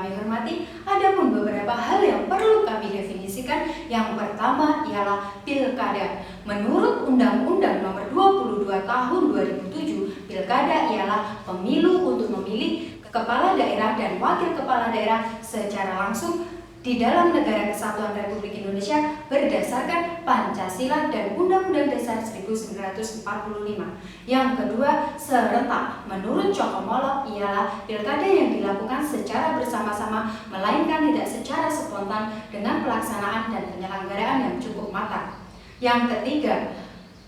kami hormati, ada pun beberapa hal yang perlu kami definisikan. Yang pertama ialah pilkada. Menurut Undang-Undang Nomor 22 Tahun 2007, pilkada ialah pemilu untuk memilih kepala daerah dan wakil kepala daerah secara langsung di dalam Negara Kesatuan Republik Indonesia berdasarkan Pancasila dan Undang-Undang Dasar 1945. Yang kedua, serentak. Menurut Cokomolo ialah pilkada yang dilakukan secara bersama-sama melainkan tidak secara spontan dengan pelaksanaan dan penyelenggaraan yang cukup matang. Yang ketiga,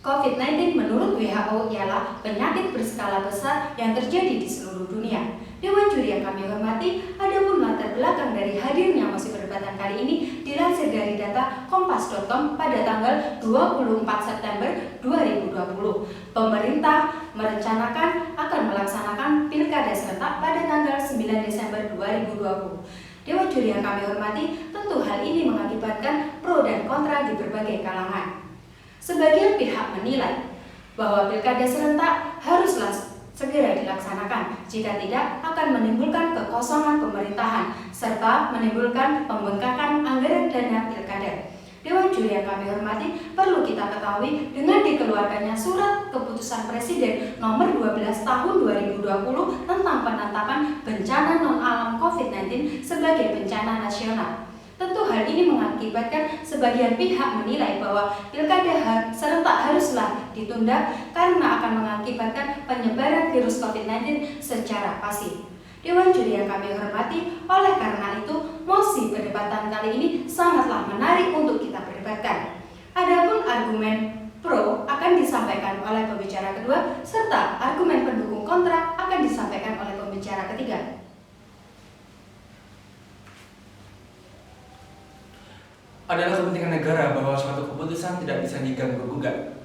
COVID-19 menurut WHO ialah penyakit berskala besar yang terjadi di seluruh dunia. Dewan juri yang kami hormati, adapun latar belakang dari hadirnya mosi perdebatan kali ini dilansir dari data kompas.com pada tanggal 24 September 2020. Pemerintah merencanakan akan melaksanakan pilkada serentak pada tanggal 9 Desember 2020. Dewan juri yang kami hormati, tentu hal ini mengakibatkan pro dan kontra di berbagai kalangan. Sebagian pihak menilai bahwa pilkada serentak haruslah segera dilaksanakan, jika tidak akan menimbulkan kekosongan pemerintahan serta menimbulkan pembengkakan anggaran dana pilkada. Dewan juri yang kami hormati, perlu kita ketahui dengan dikeluarkannya surat keputusan Presiden nomor 12 tahun 2020 tentang penetapan bencana non-alam COVID-19 sebagai bencana nasional. Tentu hal ini mengakibatkan sebagian pihak menilai bahwa pilkada serentak haruslah ditunda karena akan mengakibatkan penyebaran virus COVID-19 secara pasif. Dewan juri yang kami hormati, oleh karena itu mosi perdebatan kali ini sangatlah menarik untuk kita perdebatkan. Adapun argumen pro akan disampaikan oleh pembicara kedua serta argumen pendukung kontra akan disampaikan oleh pembicara ketiga. Adalah kepentingan negara bahwa suatu keputusan tidak bisa diganggu-gugat.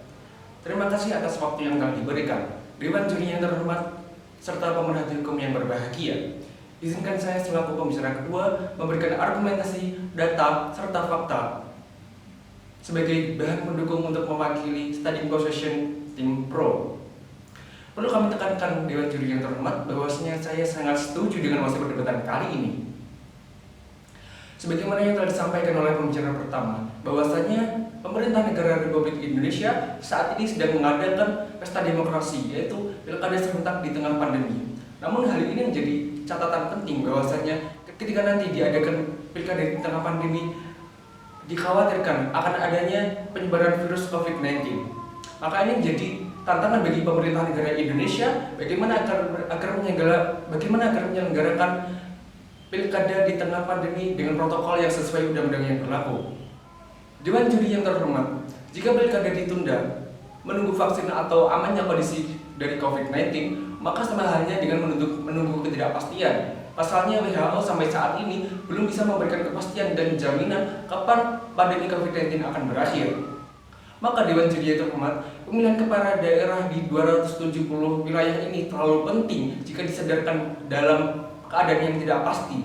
Terima kasih atas waktu yang telah diberikan. Dewan juri yang terhormat serta pemerhati hukum yang berbahagia. Izinkan saya selaku pembicara kedua memberikan argumentasi, data, serta fakta sebagai bahan pendukung untuk mewakili study position tim pro. Perlu kami tekankan Dewan juri yang terhormat bahwasanya saya sangat setuju dengan mosi perdebatan kali ini. Sebagaimana yang telah disampaikan oleh pembicara pertama, bahwasanya pemerintah negara Republik Indonesia saat ini sedang mengadakan pesta demokrasi, yaitu pilkada serentak di tengah pandemi. Namun hal ini menjadi catatan penting bahwasanya ketika nanti diadakan pilkada di tengah pandemi, dikhawatirkan akan adanya penyebaran virus COVID-19. Maka ini menjadi tantangan bagi pemerintah negara Indonesia bagaimana agar menyelenggarakan pilkada di tengah pandemi dengan protokol yang sesuai undang-undang yang berlaku. Dewan juri yang terhormat, jika pilkada ditunda menunggu vaksin atau amannya kondisi dari COVID-19, maka sama halnya dengan menunggu ketidakpastian. Pasalnya WHO sampai saat ini belum bisa memberikan kepastian dan jaminan kapan pandemi COVID-19 akan berakhir. Maka Dewan juri yang terhormat, pemilihan kepala daerah di 270 wilayah ini terlalu penting jika disedarkan dalam keadaan yang tidak pasti.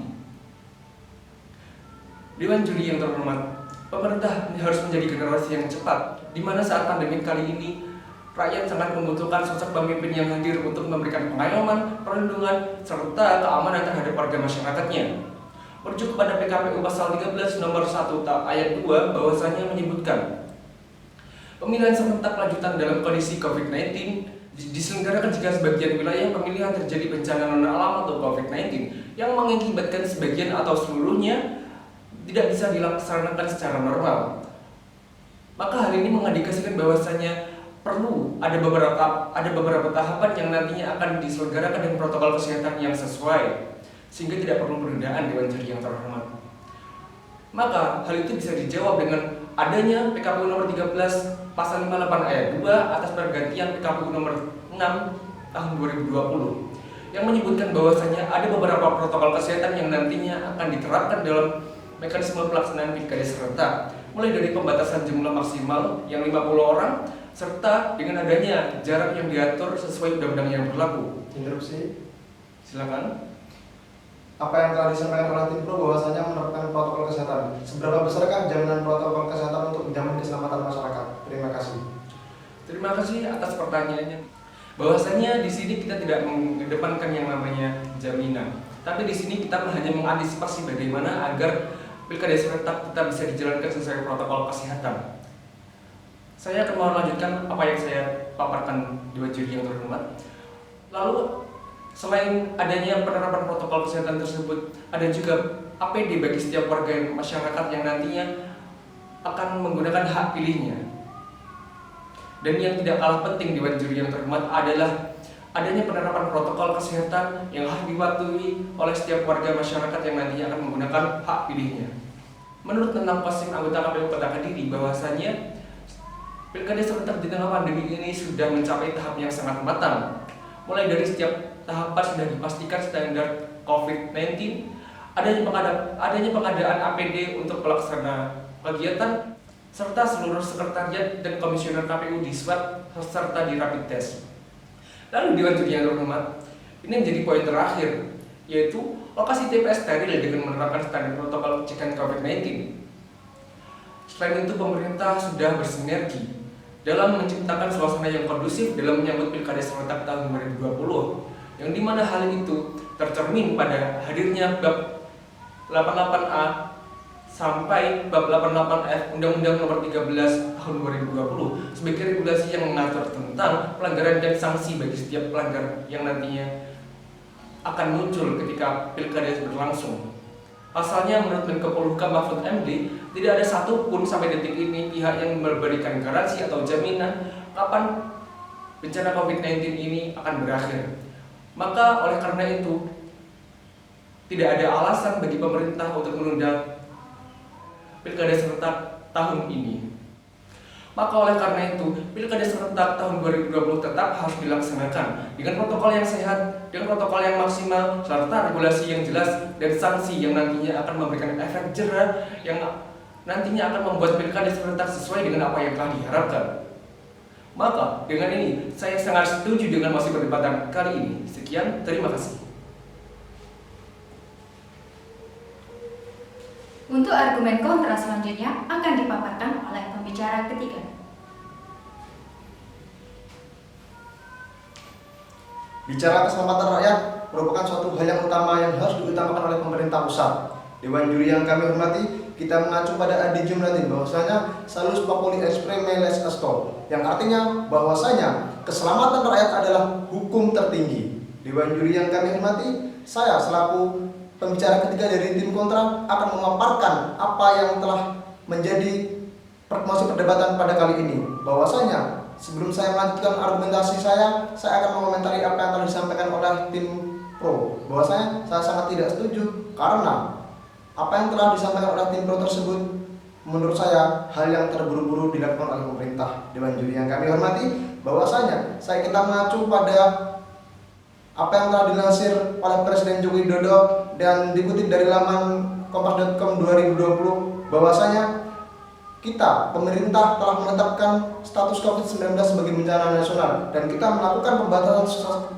Dewan juri yang terhormat, pemerintah harus menjadi generasi yang cepat, di mana saat pandemi kali ini rakyat sangat membutuhkan sosok pemimpin yang hadir untuk memberikan pengayuman, perlindungan, serta keamanan terhadap warga masyarakatnya. Merujuk kepada PKPU pasal 13 nomor 1 ayat 2 bahwasanya menyebutkan pemilihan serentak lanjutan dalam kondisi COVID-19 diselenggarakan jika sebagian wilayah pemilihan terjadi bencana non-alam atau COVID-19 yang mengakibatkan sebagian atau seluruhnya tidak bisa dilaksanakan secara normal. Maka hal ini mengindikasikan bahwasanya perlu ada beberapa tahapan yang nantinya akan diselenggarakan dengan protokol kesehatan yang sesuai, sehingga tidak perlu penundaan Dewan juri yang terhormat. Maka hal itu bisa dijawab dengan adanya PKPU nomor 13 pasal 58 ayat 2 atas pergantian PKPU nomor 6 tahun 2020 yang menyebutkan bahwasanya ada beberapa protokol kesehatan yang nantinya akan diterapkan dalam mekanisme pelaksanaan pilkada serentak, mulai dari pembatasan jumlah maksimal yang 50 orang serta dengan adanya jarak yang diatur sesuai undang-undang yang berlaku. Interupsi. Silakan. Apa yang telah disampaikan oleh tim pro bahwasanya menerapkan protokol kesehatan. Seberapa besarkah jaminan protokol kesehatan untuk menjamin keselamatan masyarakat? Terima kasih. Terima kasih atas pertanyaannya. Bahwasanya di sini kita tidak mengedepankan yang namanya jaminan, tapi di sini kita hanya mengantisipasi bagaimana agar pilkada serentak kita bisa dijalankan sesuai protokol kesehatan. Saya akan melanjutkan apa yang saya paparkan di juri yang terhormat. Lalu selain adanya penerapan protokol kesehatan tersebut, ada juga APD bagi setiap warga masyarakat yang nantinya akan menggunakan hak pilihnya. Dan yang tidak kalah penting di juri yang terhormat adalah adanya penerapan protokol kesehatan yang harus dipatuhi oleh setiap warga masyarakat yang nantinya akan menggunakan hak pilihnya. Menurut tentang Kosim anggota KPU Kota Kediri, bahwasanya pilkada serentak di tengah pandemi ini sudah mencapai tahap yang sangat matang. Mulai dari setiap tahapan sudah dipastikan standar COVID-19, adanya pengadaan APD untuk pelaksana kegiatan, serta seluruh sekretariat dan komisioner KPU diswab serta di rapid test. Lalu Dewan Juri yang terhormat, ini menjadi poin terakhir, yaitu lokasi TPS steril dengan menerapkan standar protokol pencegahan COVID-19. Selain itu, pemerintah sudah bersinergi dalam menciptakan suasana yang kondusif dalam menyambut pilkada serentak tahun 2020, yang dimana hal itu tercermin pada hadirnya bab 88A sampai bab 88F Undang-Undang Nomor 13 Tahun 2020 sebagai regulasi yang mengatur tentang pelanggaran dan sanksi bagi setiap pelanggar yang nantinya akan muncul ketika pilkada berlangsung. Pasalnya, menurut Menko Polhukam Mahfud MD, tidak ada satupun sampai detik ini pihak yang memberikan garansi atau jaminan kapan bencana COVID-19 ini akan berakhir. Maka oleh karena itu, tidak ada alasan bagi pemerintah untuk menunda pilkada serentak tahun ini. Maka oleh karena itu, pilkada serentak tahun 2020 tetap harus dilaksanakan dengan protokol yang sehat, dengan protokol yang maksimal, serta regulasi yang jelas dan sanksi yang nantinya akan memberikan efek jera yang nantinya akan membuat pilkada serentak sesuai dengan apa yang telah diharapkan. Maka dengan ini, saya sangat setuju dengan mosi perdebatan kali ini. Sekian, terima kasih. Untuk argumen kontra selanjutnya akan dipaparkan oleh pembicara ketiga. Bicara keselamatan rakyat merupakan suatu hal yang utama yang harus diutamakan oleh pemerintah pusat. Dewan juri yang kami hormati, kita mengacu pada Adi Jumlatin bahwasanya salus populi expreme les esto, yang artinya bahwasanya keselamatan rakyat adalah hukum tertinggi. Dewan juri yang kami hormati, saya selaku pembicara ketiga dari tim kontra akan memaparkan apa yang telah menjadi mosi perdebatan pada kali ini. Bahwasanya sebelum saya melanjutkan argumentasi saya akan mengomentari apa yang telah disampaikan oleh tim pro. Bahwasanya saya sangat tidak setuju karena apa yang telah disampaikan oleh tim pro tersebut menurut saya hal yang terburu-buru dilakukan oleh pemerintah. Dewan juri yang kami hormati, bahwasanya kita mengacu pada apa yang telah dilansir oleh Presiden Joko Widodo dan dikutip dari laman kompas.com 2020, bahwasanya pemerintah telah menetapkan status COVID-19 sebagai bencana nasional dan kita melakukan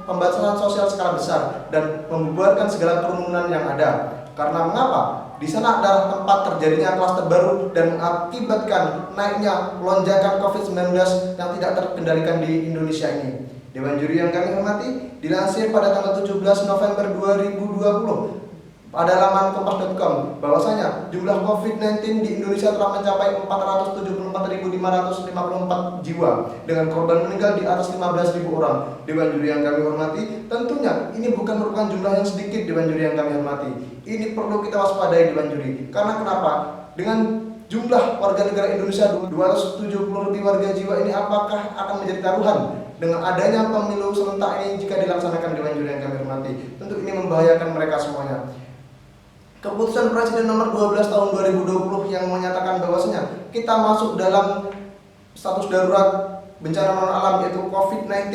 pembatasan sosial skala besar dan membubarkan segala kerumunan yang ada. Karena mengapa? Di sana adalah tempat terjadinya klaster baru dan mengakibatkan naiknya lonjakan COVID-19 yang tidak terkendalikan di Indonesia ini. Dewan juri yang kami hormati, dilansir pada tanggal 17 November 2020 pada laman kompas.com bahwasanya jumlah COVID-19 di Indonesia telah mencapai 474.554 jiwa dengan korban meninggal di atas 15.000 orang. Dewan juri yang kami hormati, tentunya ini bukan merupakan jumlah yang sedikit. Dewan juri yang kami hormati, ini perlu kita waspadai Dewan juri. Karena kenapa? Dengan jumlah warga negara Indonesia 270 lebih warga jiwa ini, apakah akan menjadi taruhan dengan adanya pemilu serentak ini jika dilaksanakan? Dewan juri yang kami hormati, tentu ini membahayakan mereka semuanya. Keputusan Presiden nomor 12 tahun 2020 yang menyatakan bahwasanya kita masuk dalam status darurat bencana non alam yaitu COVID-19.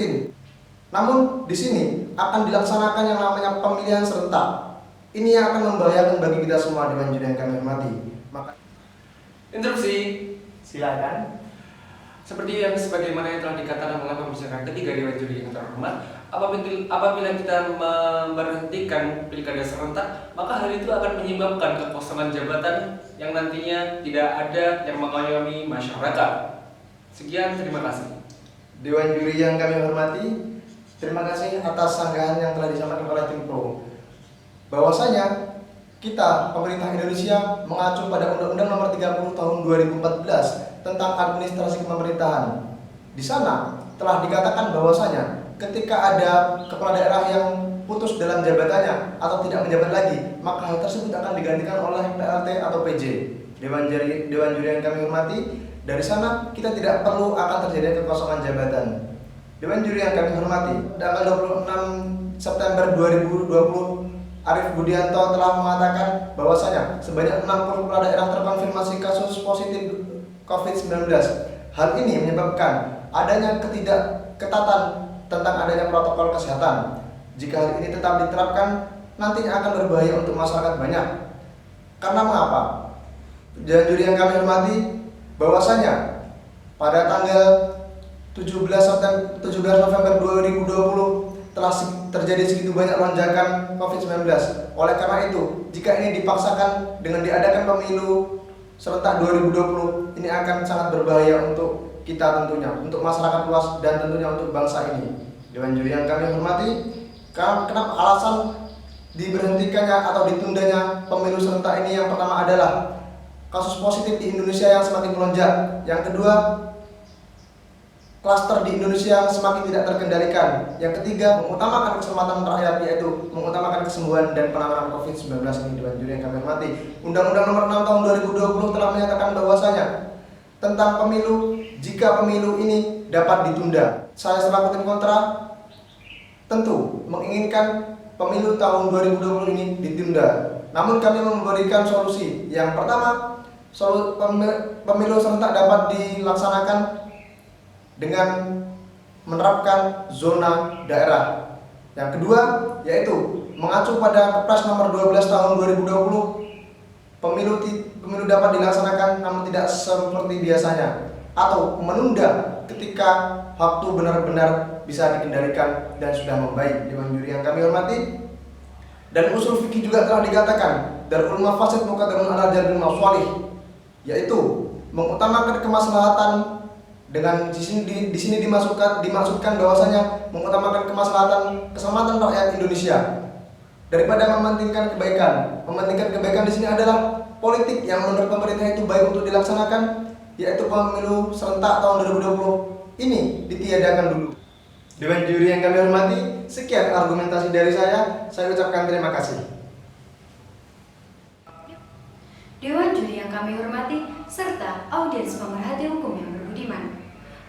Namun di sini akan dilaksanakan yang namanya pemilihan serentak. Ini yang akan membahayakan bagi kita semua. Dewan juri yang kami hormati. Maka Interupsi, silakan. seperti yang sebagaimana yang telah dikatakan oleh pembicara ketiga Dewan juri yang terhormat, apabila kita memberhentikan pilkada serentak, maka hal itu akan menyebabkan kekosongan jabatan yang nantinya tidak ada yang mengayomi masyarakat. Sekian, terima kasih. Dewan juri yang kami hormati, Terima kasih atas sanggahan yang telah disampaikan oleh tim Pro. Bahwasanya kita, pemerintah Indonesia, mengacu pada Undang-Undang Nomor 30 Tahun 2014 tentang administrasi pemerintahan. Di sana telah dikatakan bahwasanya ketika ada kepala daerah yang putus dalam jabatannya atau tidak menjabat lagi, maka hal tersebut akan digantikan oleh PLT atau PJ. Dewan juri yang kami hormati, dari sana kita tidak perlu akan terjadi kekosongan jabatan. Dewan juri yang kami hormati, tanggal 26 September 2020, Arief Budianto telah mengatakan bahwasanya sebanyak 60 kepala daerah terkonfirmasi kasus positif COVID-19. Hal ini menyebabkan adanya ketidakketatan tentang adanya protokol kesehatan. Jika hal ini tetap diterapkan, nantinya akan berbahaya untuk masyarakat banyak. Karena mengapa? Dewan juri yang kami hormati, bahwasanya pada tanggal 17 November 2020 telah terjadi segitu banyak lonjakan COVID-19. Oleh karena itu, jika ini dipaksakan dengan diadakan pemilu serentak 2020, ini akan sangat berbahaya untuk kita tentunya, untuk masyarakat luas dan tentunya untuk bangsa ini. Dewan juri yang kami hormati, kenapa alasan diberhentikannya atau ditundanya pemilu serentak ini? Yang pertama adalah kasus positif di Indonesia yang semakin melonjak. Yang kedua, klaster di Indonesia semakin tidak terkendalikan. Yang ketiga, mengutamakan keselamatan rakyat, yaitu mengutamakan kesembuhan dan penanganan COVID-19 ini. Dewan juri yang kami hormati, Undang-Undang Nomor 6 Tahun 2020 telah menyatakan bahwasanya tentang pemilu, jika pemilu ini dapat ditunda. Saya selaku tim kontra tentu menginginkan pemilu tahun 2020 ini ditunda. Namun kami memberikan solusi. Yang pertama, pemilu serentak dapat dilaksanakan dengan menerapkan zona daerah. Yang kedua, yaitu mengacu pada Kepres Nomor 12 Tahun 2020, pemilu dapat dilaksanakan namun tidak seperti biasanya, atau menunda ketika waktu benar-benar bisa dikendalikan dan sudah membaik. Dewan juri yang kami hormati, dan usul fikih juga telah dikatakan Darul Mafasid Muqaddamun ala Jalbil Masalih, yaitu mengutamakan kemaslahatan. Dengan di sini dimaksudkan bahwasanya mengutamakan keselamatan rakyat Indonesia daripada mementingkan kebaikan. Mementingkan kebaikan di sini adalah politik yang menurut pemerintah itu baik untuk dilaksanakan, yaitu pemilu serentak tahun 2020 ini ditiadakan dulu. Dewan juri yang kami hormati, sekian argumentasi dari saya ucapkan terima kasih. Dewan juri yang kami hormati, serta audiens pemerhati hukum yang berbudiman,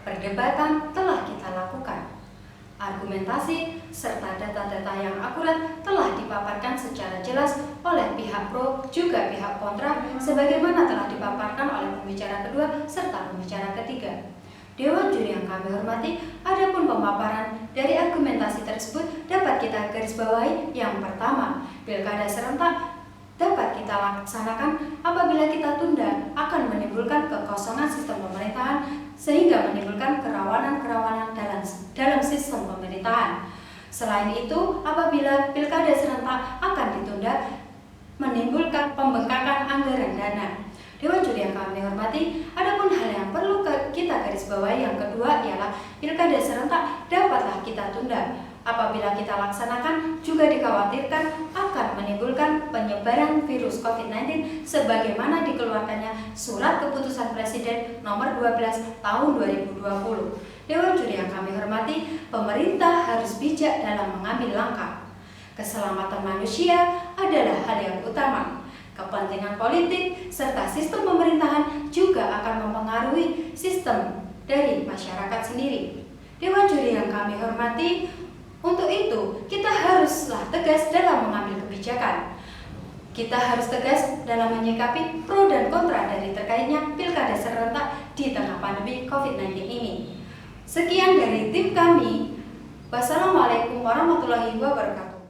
perdebatan telah kita lakukan. Argumentasi serta data-data yang akurat telah dipaparkan secara jelas oleh pihak pro juga pihak kontra, sebagaimana telah dipaparkan oleh pembicara kedua serta pembicara ketiga. Dewan juri yang kami hormati, adapun pemaparan dari argumentasi tersebut dapat kita garisbawahi. Yang pertama, pilkada serentak dapat kita laksanakan apabila kita tunda akan menimbulkan kekosongan sistem pemerintahan sehingga menimbulkan kerawanan-kerawanan dalam sistem pemerintahan. Selain itu, apabila pilkada serentak akan ditunda menimbulkan pembengkakan anggaran dana. Dewan juri yang kami hormati, adapun hal yang perlu kita garisbawahi yang kedua ialah pilkada serentak dapatlah kita tunda apabila kita laksanakan juga dikhawatirkan akan menimbulkan penyebaran virus COVID-19 sebagaimana dikeluarkannya Surat Keputusan Presiden Nomor 12 Tahun 2020. Dewan juri yang kami hormati, pemerintah harus bijak dalam mengambil langkah. Keselamatan manusia adalah hal yang utama. Kepentingan politik serta sistem pemerintahan juga akan mempengaruhi sistem dari masyarakat sendiri. Dewan juri yang kami hormati, untuk itu kita haruslah tegas dalam mengambil kebijakan. Kita harus tegas dalam menyikapi pro dan kontra dari terkaitnya pilkada serentak di tengah pandemi COVID-19 ini. Sekian dari tim kami. Wassalamualaikum warahmatullahi wabarakatuh.